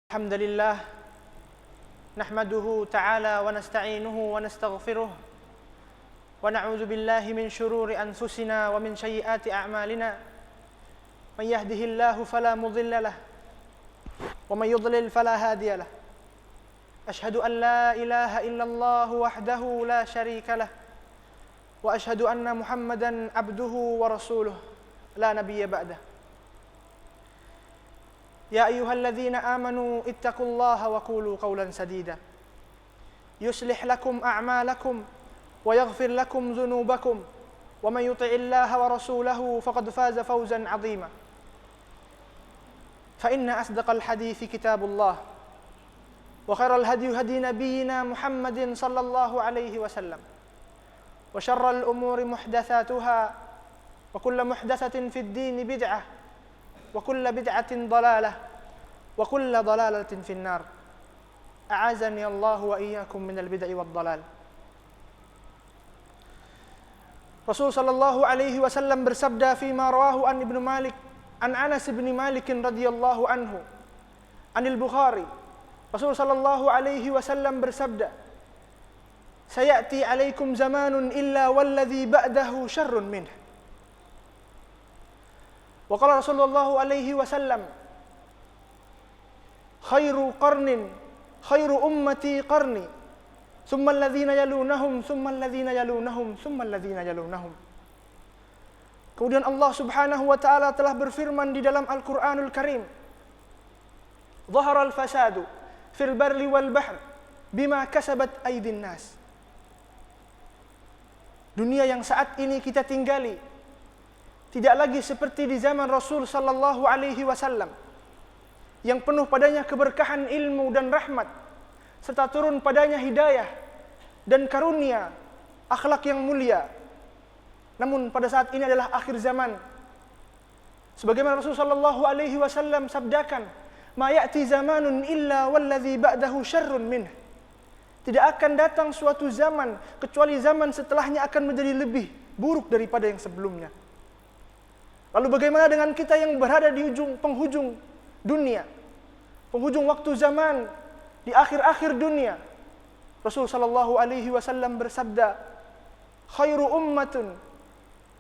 الحمد لله نحمده تعالى ونستعينه ونستغفره ونعوذ بالله من شرور أنفسنا ومن سيئات أعمالنا من يهده الله فلا مضل له ومن يضلل فلا هادي له أشهد أن لا إله إلا الله وحده لا شريك له وأشهد أن محمدا عبده ورسوله لا نبي بعده يا أيها الذين آمنوا اتقوا الله وقولوا قولا سديدا يصلح لكم أعمالكم ويغفر لكم ذنوبكم ومن يطع الله ورسوله فقد فاز فوزا عظيما فإن أصدق الحديث كتاب الله وخير الهدي هدي نبينا محمد صلى الله عليه وسلم وشر الأمور محدثاتها وكل محدثة في الدين بدعة وكل بدعة ضلالة وكل ضلالة في النار أعاذني الله وإياكم من البدع والضلال. Rasul sallallahu alaihi wasallam bersabda fima rawahu an Ibnu Malik an Anas bin Malik radhiyallahu anhu anil Bukhari. Rasul sallallahu alaihi wasallam bersabda, sayati alaikum zamanun illa walladhi ba'dahu syarrun minh. Wa qala Rasulullah alaihi wasallam, khairu qarnin khairu ummati qarni thumma alladhina yalunahum thumma alladhina yalunahum thumma alladhina yalunahum. Kemudian Allah Subhanahu wa taala telah berfirman di dalam Al-Qur'anul Karim, dhahara al-fasadu fil barri wal bahr bima kasabat aydin nas. Dunia yang saat ini kita tinggali tidak lagi seperti di zaman Rasul sallallahu alaihi wasallam yang penuh padanya keberkahan ilmu dan rahmat serta turun padanya hidayah dan karunia akhlak yang mulia. Namun pada saat ini adalah akhir zaman. Sebagaimana Rasul sallallahu alaihi wasallam sabdakan, "Ma ya'ti zamanun illa walladzi ba'dahu syarrun minh." Tidak akan datang suatu zaman kecuali zaman setelahnya akan menjadi lebih buruk daripada yang sebelumnya. Lalu bagaimana dengan kita yang berada di penghujung dunia, penghujung waktu zaman, di akhir-akhir dunia? Rasul sallallahu alaihi wasallam bersabda, khairu ummatun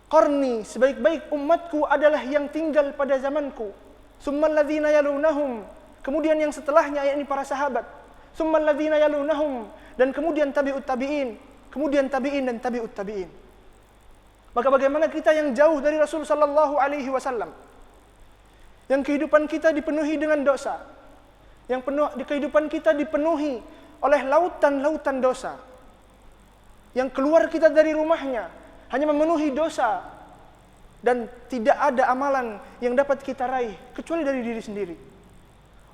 qarni, sebaik-baik umatku adalah yang tinggal pada zamanku. Tsummal ladzina yalunahum, kemudian yang setelahnya, yakni para sahabat. Tsummal ladzina yalunahum, dan kemudian tabi'ut tabi'in, kemudian tabi'in dan tabi'ut tabi'in. Maka bagaimana kita yang jauh dari Rasul sallallahu alaihi wasallam, yang kehidupan kita dipenuhi dengan dosa, yang kehidupan kita dipenuhi oleh lautan-lautan dosa, yang keluar kita dari rumahnya hanya memenuhi dosa dan tidak ada amalan yang dapat kita raih kecuali dari diri sendiri.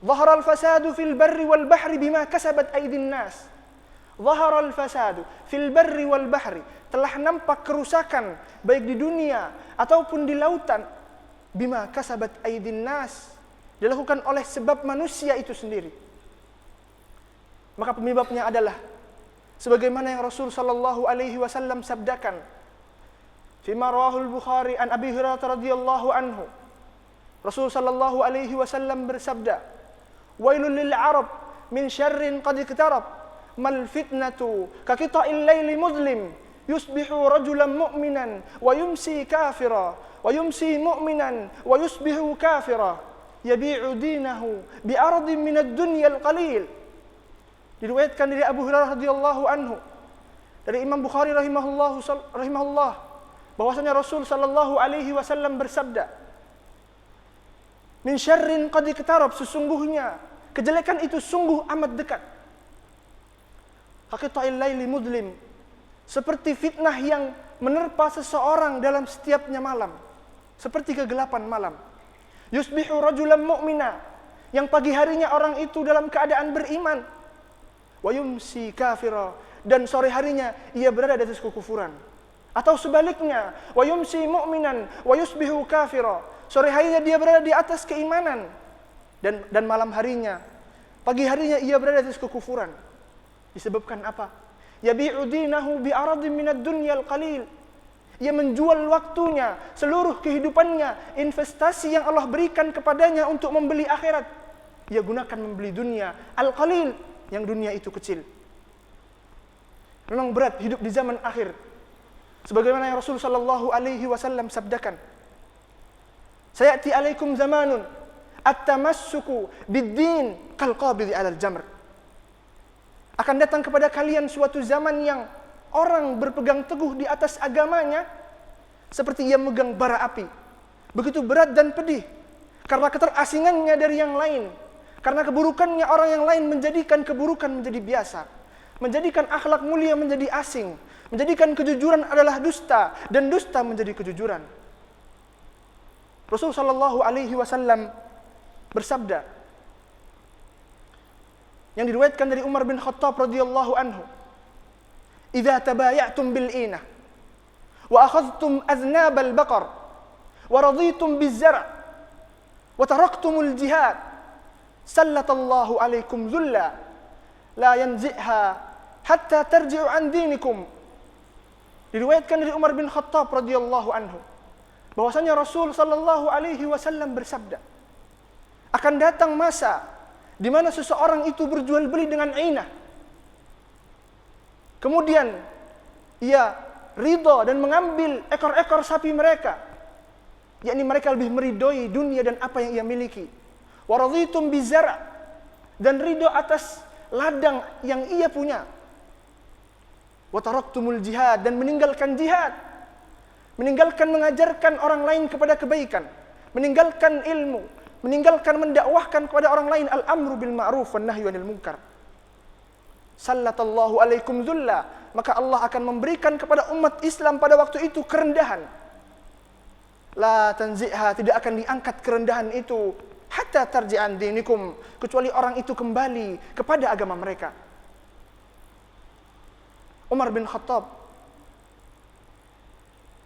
Dhahara al-fasadu fil barri wal bahri bima kasabat aydin nas. Dhahara al-fasadu fil barri wal bahri, telah nampak kerusakan baik di dunia ataupun di lautan, bima kasabat aydin nas, dilakukan oleh sebab manusia itu sendiri. Maka penyebabnya adalah sebagaimana yang Rasul sallallahu alaihi wasallam sabdakan fima rawahul Bukhari an Abi Hurairah radhiyallahu anhu. Rasul sallallahu alaihi wasallam bersabda, wailul lil arab min syarrin qad iqtarab mal fitnatu ka qita'il laili muzlim yusbihu rajulan mu'minan wa yumsi kafira wa yumsi mu'minan wa yusbihu kafira yabi'u dinahu bi ardin min ad-dunya al-qalil. Diriwayatkan dari Abu Hurairah radhiyallahu anhu, dari Imam Bukhari rahimahullah, bahwasanya Rasul sallallahu alaihi wasallam bersabda, min syarrin qad iqtarab, sesungguhnya kejelekan itu sungguh amat dekat. Qita'il laili mudlim, seperti fitnah yang menerpa seseorang dalam setiapnya malam, seperti kegelapan malam. Yusbihu rajulan mu'mina, yang pagi harinya orang itu dalam keadaan beriman. Wa yumsi kafira, dan sore harinya ia berada di atas kekufuran. Atau sebaliknya, wa yumsi mu'minan wa yusbihu kafira, sore harinya dia berada di atas keimanan, dan malam harinya, pagi harinya ia berada di atas kekufuran. Disebabkan apa? Yabi'u dinahu bi aradin minad dunyal qalil. Ia menjual waktunya, seluruh kehidupannya, investasi yang Allah berikan kepadanya untuk membeli akhirat. ia gunakan membeli dunia al-qalil, yang dunia itu kecil. Memang berat hidup di zaman akhir. Sebagaimana yang Rasul sallallahu alaihi wasallam sabdakan, "Sayati alaikum zamanun at-tamassuku bid-din kal-qabidhi 'alal jamr." Akan datang kepada kalian suatu zaman yang orang berpegang teguh di atas agamanya seperti ia memegang bara api. Begitu berat dan pedih karena keterasingannya dari yang lain. Karena keburukannya orang yang lain menjadikan keburukan menjadi biasa. Menjadikan akhlak mulia menjadi asing. Menjadikan kejujuran adalah dusta dan dusta menjadi kejujuran. Rasul sallallahu alaihi wasallam bersabda yang diriwayatkan dari Umar bin Khattab radhiyallahu anhu, "Idza tabaya'tum bil inah wa akhadhtum aznab al baqar wa raditum biz zar' wa taraktumul jihad sallatallahu alaikum dhulla la yanzi'ha hatta tarji'u an dinikum." Diriwayatkan dari Umar bin Khattab radhiyallahu anhu bahwasanya Rasul sallallahu alaihi wasallam bersabda, akan datang masa di mana seseorang itu berjual beli dengan inah. Kemudian ia ridha dan mengambil ekor-ekor sapi mereka, yakni mereka lebih meridhoi dunia dan apa yang ia miliki. Wa raditum bizar', dan ridha atas ladang yang ia punya. Wa taraktumul jihad, dan meninggalkan jihad. Meninggalkan mengajarkan orang lain kepada kebaikan, meninggalkan ilmu, meninggalkan mendakwahkan kepada orang lain al-amru bil ma'ruf wan nahyu 'anil munkar. Sallatallahu alaikum dhulla, maka Allah akan memberikan kepada umat Islam pada waktu itu kerendahan. La tanzi'ha, tidak akan diangkat kerendahan itu hatta tarji'an dinikum, kecuali orang itu kembali kepada agama mereka. Umar bin Khattab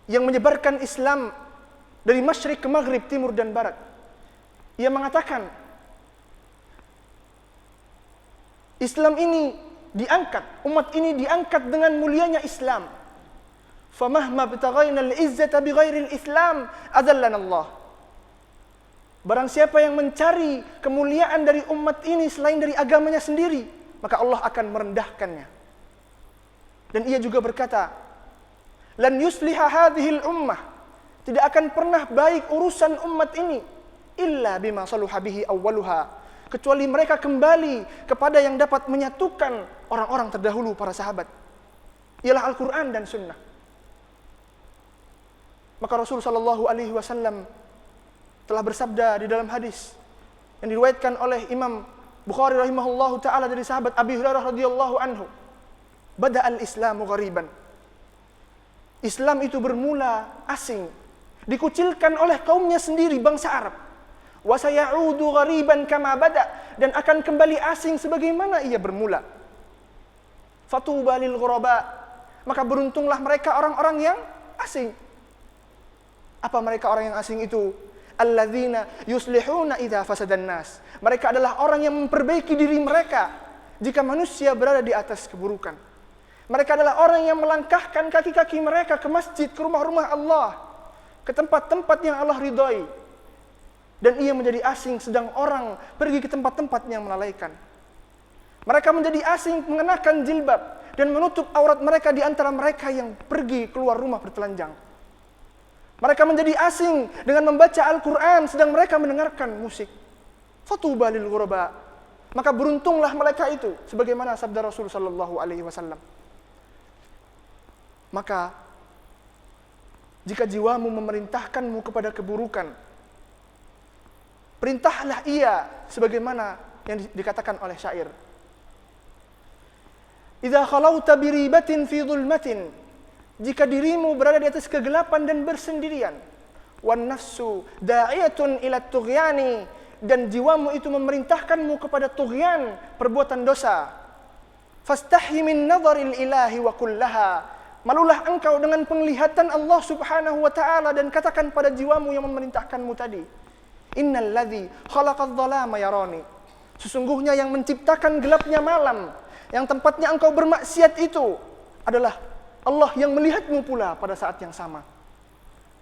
yang menyebarkan Islam dari masyrik ke maghrib, timur dan barat, ia mengatakan, Islam ini diangkat, umat ini diangkat dengan mulianya Islam. Famahma btaghaina al-izzata bighairi al-islam adallana Allah. Barang siapa yang mencari kemuliaan dari umat ini selain dari agamanya sendiri, maka Allah akan merendahkannya. Dan ia juga berkata, lan yusliha hadhil ummah, tidak akan pernah baik urusan umat ini illa bima saluha bihi awwaluha, kecuali mereka kembali kepada yang dapat menyatukan orang-orang terdahulu, para sahabat, ialah Al-Quran dan Sunnah. Maka Rasul sallallahu alaihi wasallam telah bersabda di dalam hadis yang diriwayatkan oleh Imam Bukhari rahimahullahu taala dari sahabat Abi Hurairah radhiyallahu anhu, bada'al islamu ghariban. Islam itu bermula asing, dikucilkan oleh kaumnya sendiri, bangsa Arab. Wa sayaudu ghariban kama bada, dan akan kembali asing sebagaimana ia bermula. Fatuba lil ghuraba, maka beruntunglah mereka orang-orang yang asing. Apa mereka orang yang asing itu? Alladzina yuslihuna idza fasadan nas. Mereka adalah orang yang memperbaiki diri mereka jika manusia berada di atas keburukan. Mereka adalah orang yang melangkahkan kaki-kaki mereka ke masjid, ke rumah-rumah Allah, ke tempat-tempat yang Allah ridhai. Dan ia menjadi asing sedang orang pergi ke tempat-tempat yang melalaikan. Mereka menjadi asing mengenakan jilbab dan menutup aurat mereka di antara mereka yang pergi keluar rumah bertelanjang. Mereka menjadi asing dengan membaca Al-Quran sedang mereka mendengarkan musik. Fatuba lil ghuraba, maka beruntunglah mereka itu, sebagaimana sabda Rasul sallallahu alaihi wasallam. Maka jika jiwamu memerintahkanmu kepada keburukan, perintahlah ia sebagaimana yang dikatakan oleh syair. Idza khalauta biribatin fi dhulmatin, jika dirimu berada di atas kegelapan dan bersendirian, wan nafsu da'iyatun ila tughyani, dan jiwamu itu memerintahkanmu kepada tughyan, perbuatan dosa, fastahi min nadharil ilahi wa kullaha, malulah engkau dengan penglihatan Allah Subhanahu wa taala dan katakan pada jiwamu yang memerintahkanmu tadi, innal ladzi khalaqadh dhalama yarani, sesungguhnya yang menciptakan gelapnya malam, yang tempatnya engkau bermaksiat itu adalah Allah yang melihatmu pula pada saat yang sama.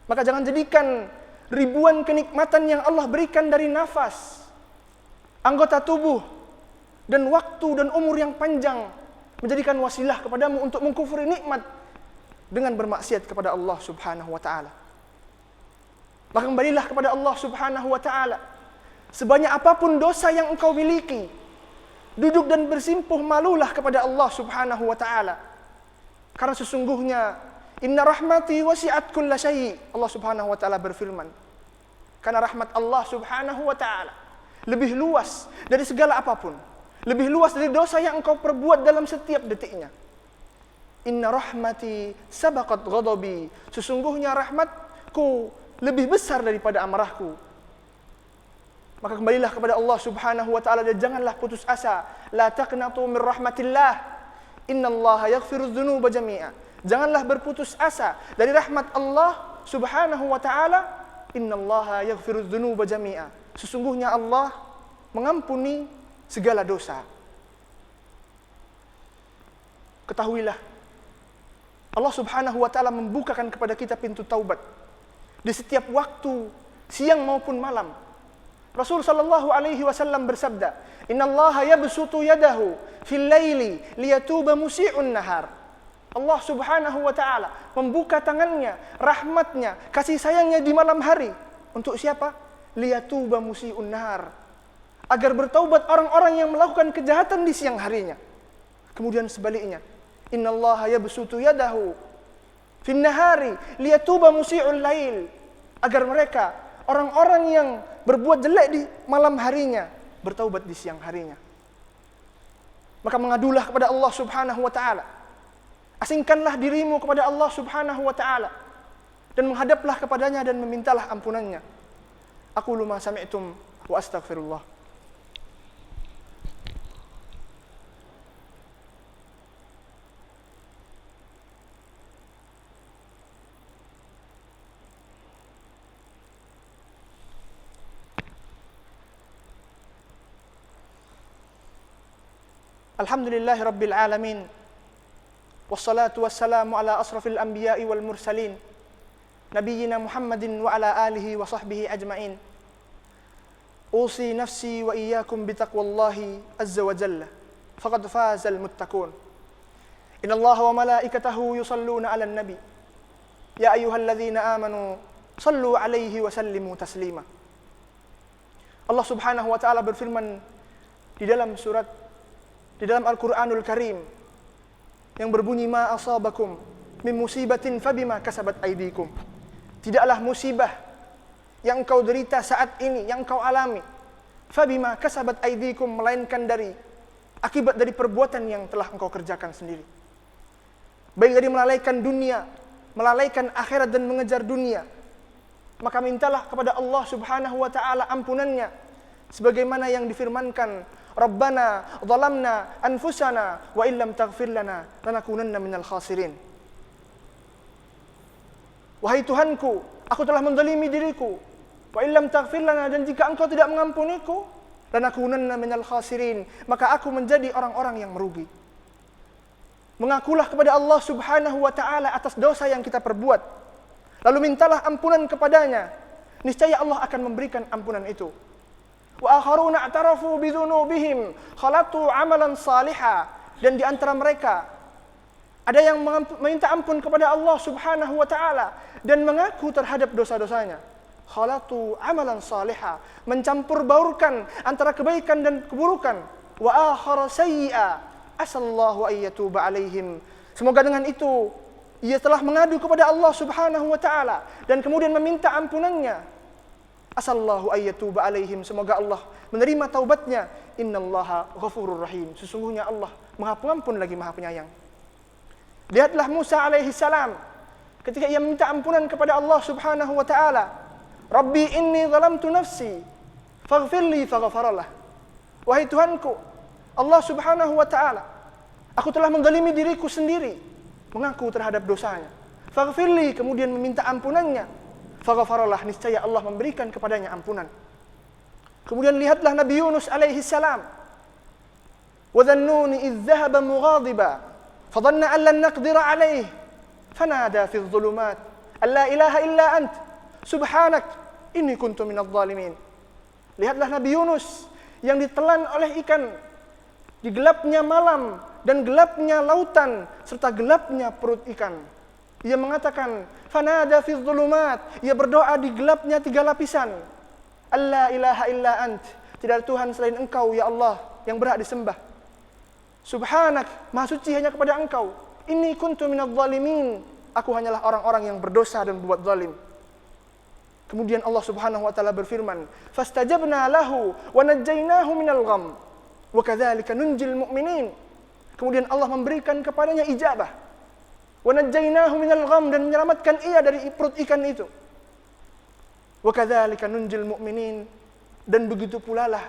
Maka jangan jadikan ribuan kenikmatan yang Allah berikan dari nafas, anggota tubuh, dan waktu dan umur yang panjang menjadikan wasilah kepadamu untuk mengkufuri nikmat dengan bermaksiat kepada Allah Subhanahu wa taala. Maka kembalilah kepada Allah Subhanahu wa taala. Sebanyak apapun dosa yang engkau miliki, duduk dan bersimpuh malulah kepada Allah Subhanahu wa taala. Karena sesungguhnya inna rahmati wasi'at kulla syai'. Allah Subhanahu wa taala berfirman, karena rahmat Allah Subhanahu wa taala lebih luas dari segala apapun, lebih luas dari dosa yang engkau perbuat dalam setiap detiknya. Inna rahmati sabaqat ghadabi. Sesungguhnya rahmatku lebih besar daripada amarahku. Maka kembalilah kepada Allah Subhanahu wa taala dan janganlah putus asa. La taqnatu min rahmatillah. Innallaha yaghfirudz dzunuba jami'a. Janganlah berputus asa dari rahmat Allah Subhanahu wa taala. Innallaha yaghfirudz dzunuba jami'a. Sesungguhnya Allah mengampuni segala dosa. Ketahuilah, Allah Subhanahu wa taala membukakan kepada kita pintu taubat di setiap waktu, siang maupun malam. Rasul sallallahu alaihi wasallam bersabda, "Innallaha yabsutu yadahu fil laili liyatuba musii'un nahar." Allah Subhanahu wa taala membuka tangannya, rahmatnya, kasih sayangnya di malam hari. Untuk siapa? Liyatuba musii'un nahar. Agar bertaubat orang-orang yang melakukan kejahatan di siang harinya. Kemudian sebaliknya, innallaha yabsutu yadahu fin nahari liyatuba musii'ul lail. Agar mereka, orang-orang yang berbuat jelek di malam harinya, bertaubat di siang harinya. Maka mengadulah kepada Allah Subhanahu wa taala. Asingkanlah dirimu kepada Allah Subhanahu wa taala dan menghadaplah kepadanya dan memintalah ampunannya. Aqulu ma sami'tum wa astaghfirullah. Alhamdulillahi rabbil alamin. Wassalatu wassalamu ala asrafil anbiya'i wal mursalin. Nabiyyina Muhammadin wa ala alihi wa sahbihi ajma'in. Usi nafsi wa iyyakum bitaqwallahi azza wa jalla. Faqad fazal muttaqun. Innallaha wa malaikatahu yusalluna 'alan nabi. Ya ayyuhalladzina amanu sallu 'alaihi wa sallimu taslima. Allah Subhanahu wa taala berfirman di dalam Al-Quranul Karim yang berbunyi, ma asabakum min musibatin fabima kasabat aydikum. Tidaklah musibah yang engkau derita saat ini, yang engkau alami, fabima kasabat aydikum, melainkan akibat dari perbuatan yang telah engkau kerjakan sendiri. Baik dari melalaikan dunia, melalaikan akhirat dan mengejar dunia, maka mintalah kepada Allah Subhanahu wa taala ampunannya sebagaimana yang difirmankan, Rabbana zalamna anfusana wa illam taghfir lana lanakunanna minal khasirin. Wahai Tuhanku, aku telah menzalimi diriku. Wa illam taghfir lana, dan jika engkau tidak mengampuniku, lanakunanna minal khasirin, maka aku menjadi orang-orang yang merugi. Mengakulah kepada Allah Subhanahu wa taala atas dosa yang kita perbuat. Lalu mintalah ampunan kepadanya. Niscaya Allah akan memberikan ampunan itu. Wa akharuna i'tarafu bidzunubihim khalatu amalan salihah, dan di antara mereka ada yang meminta ampun kepada Allah Subhanahu wa taala dan mengaku terhadap dosa-dosanya. Khalatu amalan salihah, mencampur baurkan antara kebaikan dan keburukan. Wa akhara sayyi'a asallahu ayyatuba alaihim. Semoga dengan itu ia telah mengadu kepada Allah Subhanahu wa taala dan kemudian meminta ampunannya. Asallahu ayyatuba alaihim, semoga Allah menerima taubatnya. Innallaha ghafurur rahim, sesungguhnya Allah Maha Pengampun lagi Maha Penyayang. Lihatlah Musa alaihi salam ketika ia minta ampunan kepada Allah Subhanahu wa taala. Rabbi inni zalamtu nafsi faghfirli faghfaralah. Wahai Tuhanku, Allah Subhanahu wa taala, aku telah menzalimi diriku sendiri, mengaku terhadap dosanya. Faghfirli, kemudian meminta ampunannya. Faghfaralah, niscaya Allah memberikan kepadanya ampunan. Kemudian lihatlah Nabi Yunus alaihi salam. Wa dhannuni idh dhahaba mughadiba fadhanna an lan naqdira alaihi fanada fi adh-dhulumat alla ilaha illa ant subhanak inni kuntu minadh dhalimin. Lihatlah Nabi Yunus yang ditelan oleh ikan di gelapnya malam dan gelapnya lautan serta gelapnya perut ikan. Ia mengatakan, fanada fi dhulumat, ia berdoa di gelapnya 3 lapisan. Alla ilaha illa ant, tidak ada Tuhan selain Engkau ya Allah yang berhak disembah. Subhanak, maha suci hanya kepada Engkau. Inni kuntu minadh dhalimin, aku hanyalah orang-orang yang berdosa dan berbuat zalim. Kemudian Allah Subhanahu wa taala berfirman, fastajabna lahu wa najjaynahu minal gham wa kadzalika nunjil mu'minin. Kemudian Allah memberikan kepadanya ijabah. Wa najjaynahu minal gham, dan menyelamatkan ia dari perut ikan itu. Wa kadzalika nunjil mu'minin, dan begitu pula lah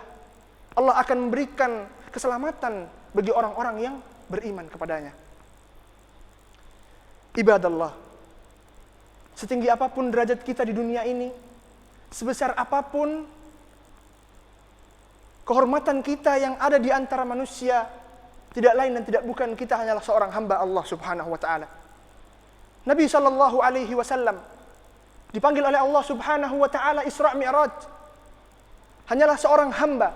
Allah akan memberikan keselamatan bagi orang-orang yang beriman kepadanya. Ibadallah, setinggi apapun derajat kita di dunia ini, sebesar apapun kehormatan kita yang ada di antara manusia, tidak lain dan tidak bukan kita hanyalah seorang hamba Allah Subhanahu wa taala. Nabi sallallahu alaihi wasallam dipanggil oleh Allah Subhanahu wa taala Isra Mi'raj. Hanyalah seorang hamba.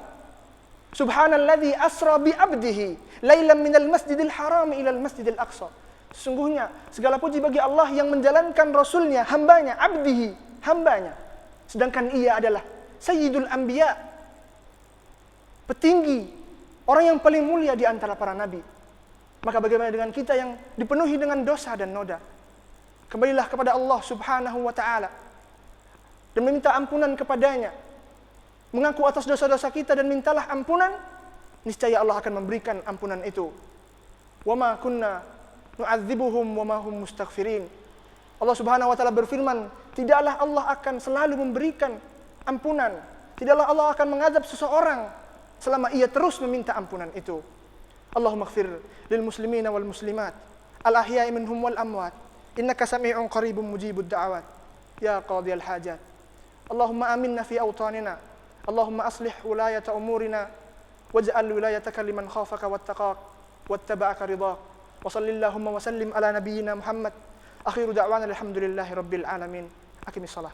Subhanalladzi asra bi 'abdihi lailan minal masjidil haram ila al masjidil aqsa. Sesungguhnya segala puji bagi Allah yang menjalankan rasulnya, hambanya, abdihi, hambanya. Sedangkan ia adalah sayyidul anbiya, petinggi, orang yang paling mulia di antara para nabi. Maka bagaimana dengan kita yang dipenuhi dengan dosa dan noda? Kembalilah kepada Allah Subhanahu wa taala dan meminta ampunan kepadanya. Mengaku atas dosa-dosa kita dan mintalah ampunan, niscaya Allah akan memberikan ampunan itu. Wa ma kunna nu'adzibuhum wa ma hum mustaghfirin. Allah Subhanahu wa taala berfirman, tidaklah Allah akan selalu memberikan ampunan. Tidaklah Allah akan mengazab seseorang selama ia terus meminta ampunan itu. Allahumma ighfir lil muslimina wal muslimat al ahya'i minhum wal amwat innaka sami'un qaribun mujibud da'awat ya qadiyal hajat. Allahumma aminna fi awtanina. Allahumma aslih wilayata umurina waj'al wilayataka liman khafaka wattaqak wattaba'aka ridhak. Wa sallallahu wa sallim ala nabiyyina Muhammad. Akhiru da'wana alhamdulillahi rabbil alamin. Aqimis shalah.